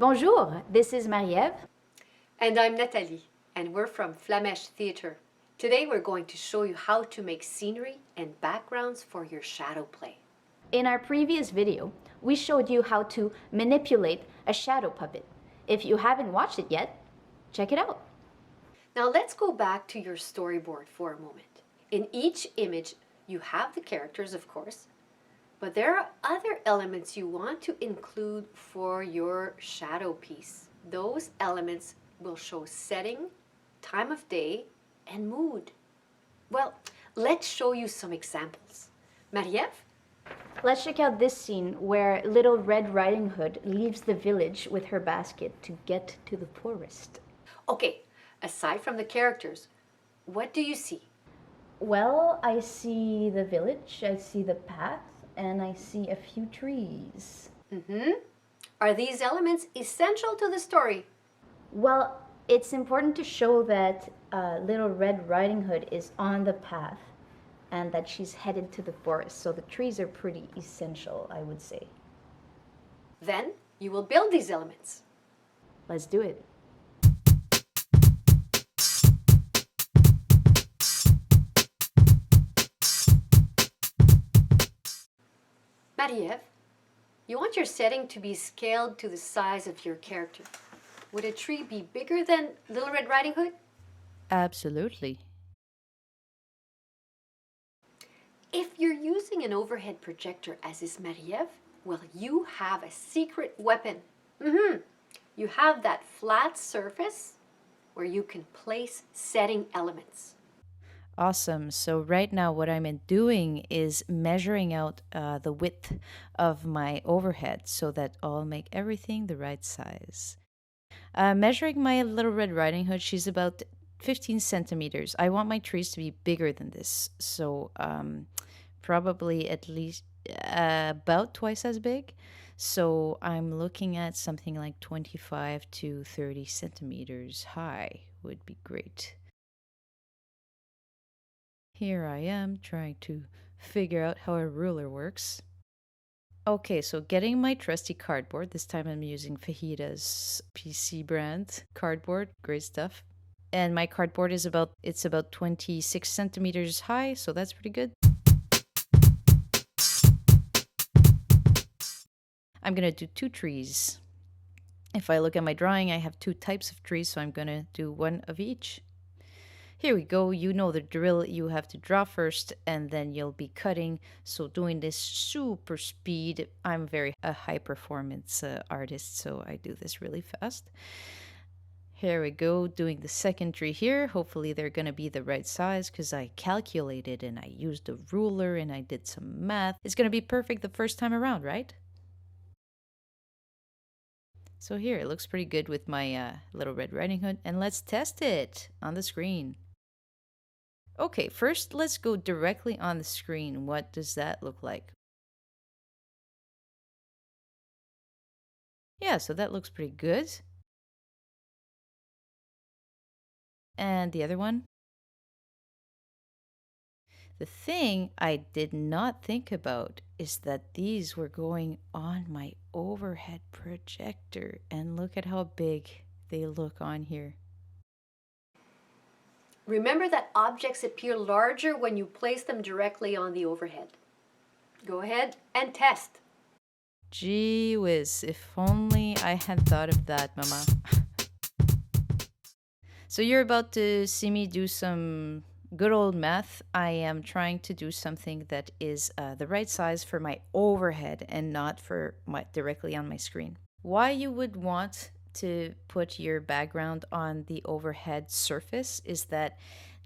Bonjour, this is Marie-Ève. And I'm Natalie, and we're from Flammèche Theatre. Today we're going to show you how to make scenery and backgrounds for your shadow play. In our previous video, we showed you how to manipulate a shadow puppet. If you haven't watched it yet, check it out. Now let's go back to your storyboard for a moment. In each image, you have the characters, of course, but there are other elements you want to include for your shadow piece. Those elements will show setting, time of day, and mood. Well, let's show you some examples. Marie-Ève? Let's check out this scene where Little Red Riding Hood leaves the village with her basket to get to the forest. Okay, aside from the characters, what do you see? Well, I see the village, I see the path, and I see a few trees. Are these elements essential to the story? Well, it's important to show that Little Red Riding Hood is on the path and that she's headed to the forest. So the trees are pretty essential, I would say. Then you will build these elements. Let's do it. Marie-Ève, you want your setting to be scaled to the size of your character. Would a tree be bigger than Little Red Riding Hood? Absolutely. If you're using an overhead projector as is Marie-Ève, well, you have a secret weapon. You have that flat surface where you can place setting elements. Awesome. So right now what I'm doing is measuring out the width of my overhead so that I'll make everything the right size. Measuring my Little Red Riding Hood, she's about 15 centimeters. I want my trees to be bigger than this. So probably at least about twice as big. So I'm looking at something like 25 to 30 centimeters high would be great. Here I am trying to figure out how a ruler works. Okay, so getting my trusty cardboard. This time I'm using Fajitas PC brand cardboard. Great stuff. And my cardboard is about 26 centimeters high, so that's pretty good. I'm gonna do 2 trees. If I look at my drawing, I have 2 types of trees, so I'm gonna do one of each. Here we go. You know the drill. You have to draw first and then you'll be cutting. So doing this super speed. I'm very a high performance artist, so I do this really fast. Here we go, doing the second tree here. Hopefully they're going to be the right size because I calculated and I used a ruler and I did some math. It's going to be perfect the first time around, right? So here, it looks pretty good with my Little Red Riding Hood. And let's test it on the screen. Okay, first let's go directly on the screen. What does that look like? Yeah, so that looks pretty good. And the other one? The thing I did not think about is that these were going on my overhead projector. And look at how big they look on here. Remember that objects appear larger when you place them directly on the overhead. Go ahead and test. Gee whiz, if only I had thought of that, Mama. So you're about to see me do some good old math. I am trying to do something that is the right size for my overhead and not for directly on my screen. Why you would want to put your background on the overhead surface is that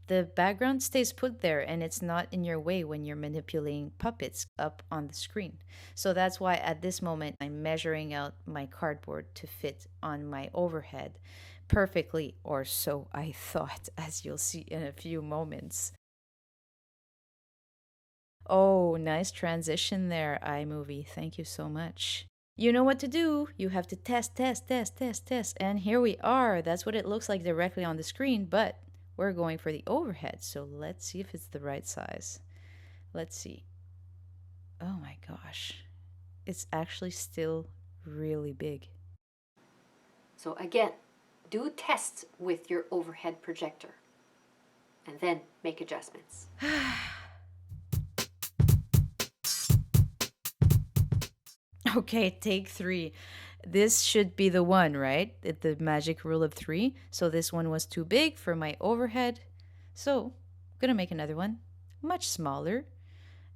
the background stays put there and it's not in your way when you're manipulating puppets up on the screen. So that's why at this moment I'm measuring out my cardboard to fit on my overhead perfectly, or so I thought, as you'll see in a few moments. Oh, nice transition there, iMovie. Thank you so much. You know what to do. You have to test. And here we are. That's what it looks like directly on the screen, but we're going for the overhead. So let's see if it's the right size. Let's see. Oh my gosh. It's actually still really big. So again, do tests with your overhead projector and then make adjustments. Okay, take 3. This should be the one, right? The magic rule of 3. So this one was too big for my overhead. So I'm gonna make another one, much smaller.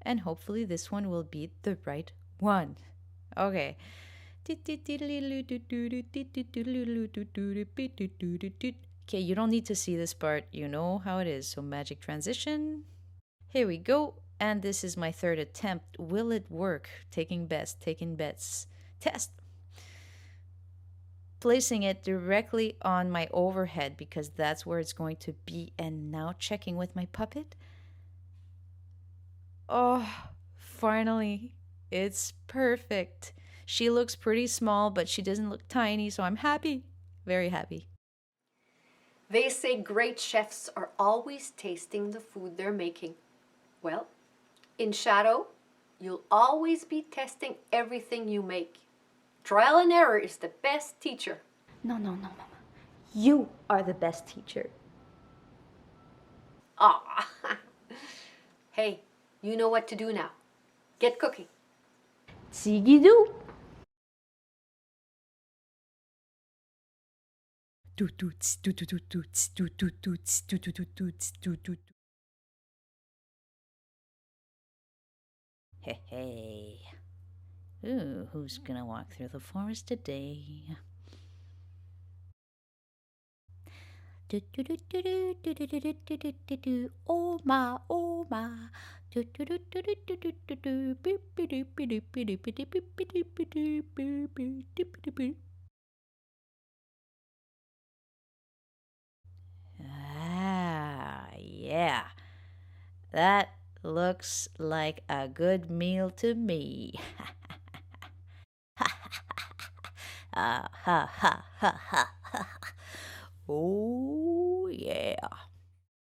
And hopefully this one will be the right one. Okay. Okay, you don't need to see this part. You know how it is. So magic transition. Here we go. And this is my third attempt. Will it work? Taking bets. Test. Placing it directly on my overhead because that's where it's going to be. And now checking with my puppet. Oh, finally. It's perfect. She looks pretty small, but she doesn't look tiny, so I'm happy. Very happy. They say great chefs are always tasting the food they're making. Well, in Shadow, you'll always be testing everything you make. Trial and error is the best teacher. No, Mama. You are the best teacher. Ah, hey, you know what to do now. Get cooking. Ziggy-doo. Hey, hey. Ooh, who's gonna walk through the forest today? Oh my, oh my. Ah, yeah. That looks like a good meal to me. Ha ha ha ha ha. Oh, yeah.